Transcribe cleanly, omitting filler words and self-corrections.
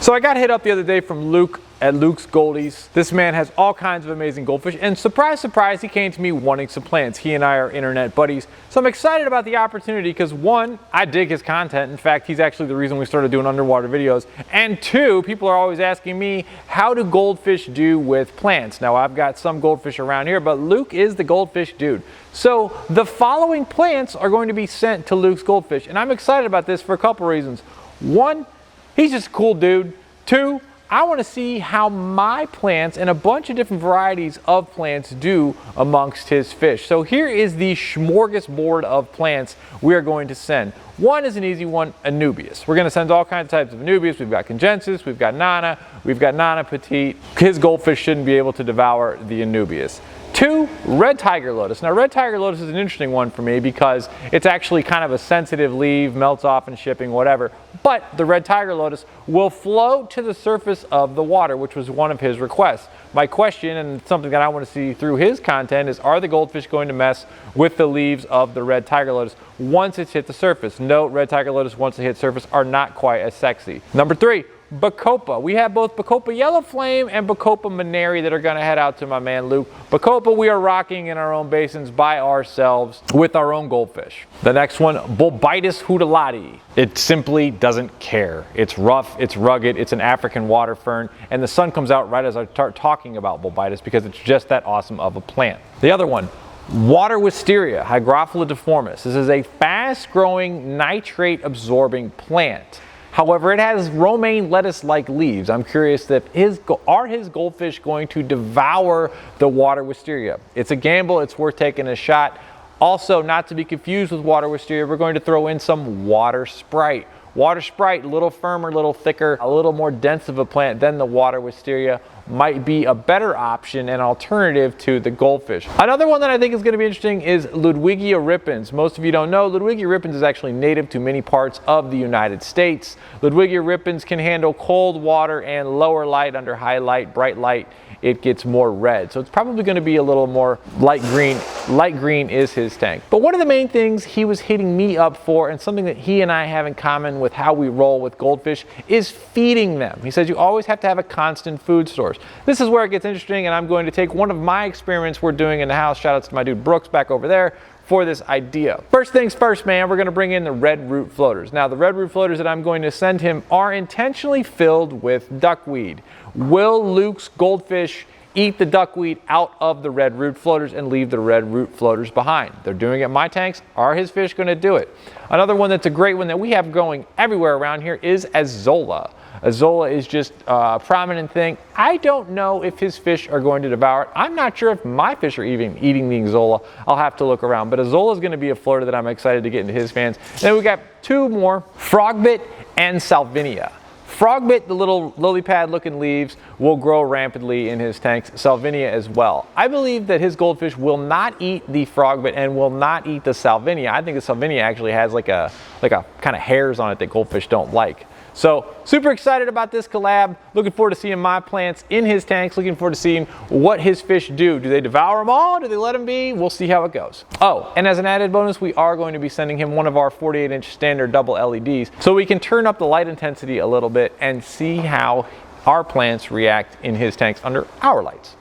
So I got hit up the other day from Luke at Luke's Goldies. This man has all kinds of amazing goldfish, and surprise, surprise, he came to me wanting some plants. He and I are internet buddies, so I'm excited about the opportunity because one, I dig his content. In fact, he's actually the reason we started doing underwater videos. And two, people are always asking me, how do goldfish do with plants? Now, I've got some goldfish around here, but Luke is the goldfish dude. So the following plants are going to be sent to Luke's Goldfish, and I'm excited about this for a couple reasons. One, he's just a cool dude. Two, I want to see how my plants and a bunch of different varieties of plants do amongst his fish. So here is the smorgasbord of plants we are going to send. One is an easy one, Anubias. We're going to send all kinds of types of Anubias. We've got Congensis, we've got Nana, we've got Nana Petite. His goldfish shouldn't be able to devour the Anubias. Two, red Tiger Lotus. Now, red Tiger Lotus is an interesting one for me because it's actually kind of a sensitive leaf, melts off in shipping, whatever. But the red Tiger Lotus will float to the surface of the water, which was one of his requests. My question, and something that I want to see through his content, is are the goldfish going to mess with the leaves of the red Tiger Lotus once it's hit the surface? Note, red Tiger Lotus, once they hit surface, are not quite as sexy. Number three, Bacopa. We have both Bacopa Yellow Flame and Bacopa Maneri that are going to head out to my man Luke. Bacopa we are rocking in our own basins by ourselves with our own goldfish. The next one, Bulbitis hudalati. It simply doesn't care. It's rough, it's rugged, it's an African water fern, and the sun comes out right as I start talking about Bulbitis because it's just that awesome of a plant. The other one, water Wisteria, Hygrophila deformis. This is a fast-growing, nitrate-absorbing plant. However, it has romaine lettuce-like leaves. I'm curious if are his goldfish going to devour the water wisteria? It's a gamble. It's worth taking a shot. Also, not to be confused with water wisteria, we're going to throw in some water sprite. Water sprite, a little firmer, a little thicker, a little more dense of a plant than the water wisteria, might be a better option and alternative to the goldfish. Another one that I think is going to be interesting is Ludwigia Ripons. Most of you don't know, Ludwigia Ripons is actually native to many parts of the United States. Ludwigia Ripons can handle cold water and lower light. Under high light, bright light, it gets more red. So it's probably going to be a little more light green. Light green is his tank. But one of the main things he was hitting me up for, and something that he and I have in common with how we roll with goldfish, is feeding them. He says you always have to have a constant food source. This is where it gets interesting, and I'm going to take one of my experiments we're doing in the house, shout outs to my dude Brooks back over there, for this idea. First things first, man, we're going to bring in the red root floaters. Now, the red root floaters that I'm going to send him are intentionally filled with duckweed. Will Luke's goldfish eat the duckweed out of the red root floaters and leave the red root floaters behind? They're doing it in my tanks. Are his fish going to do it? Another one that's a great one that we have growing everywhere around here is Azola. Azola is just a prominent thing. I don't know if his fish are going to devour it. I'm not sure if my fish are even eating the Azola. I'll have to look around. But Azola is going to be a floater that I'm excited to get into his fans. And then we got two more, Frogbit and Salvinia. Frogbit, the little lily pad looking leaves, will grow rampantly in his tanks. Salvinia as well. I believe that his goldfish will not eat the Frogbit and will not eat the Salvinia. I think the Salvinia actually has like a kind of hairs on it that goldfish don't like. So super excited about this collab. Looking forward to seeing my plants in his tanks. Looking forward to seeing what his fish do. Do they devour them all? Do they let them be? We'll see how it goes. Oh, and as an added bonus, we are going to be sending him one of our 48-inch standard double LEDs so we can turn up the light intensity a little bit and see how our plants react in his tanks under our lights.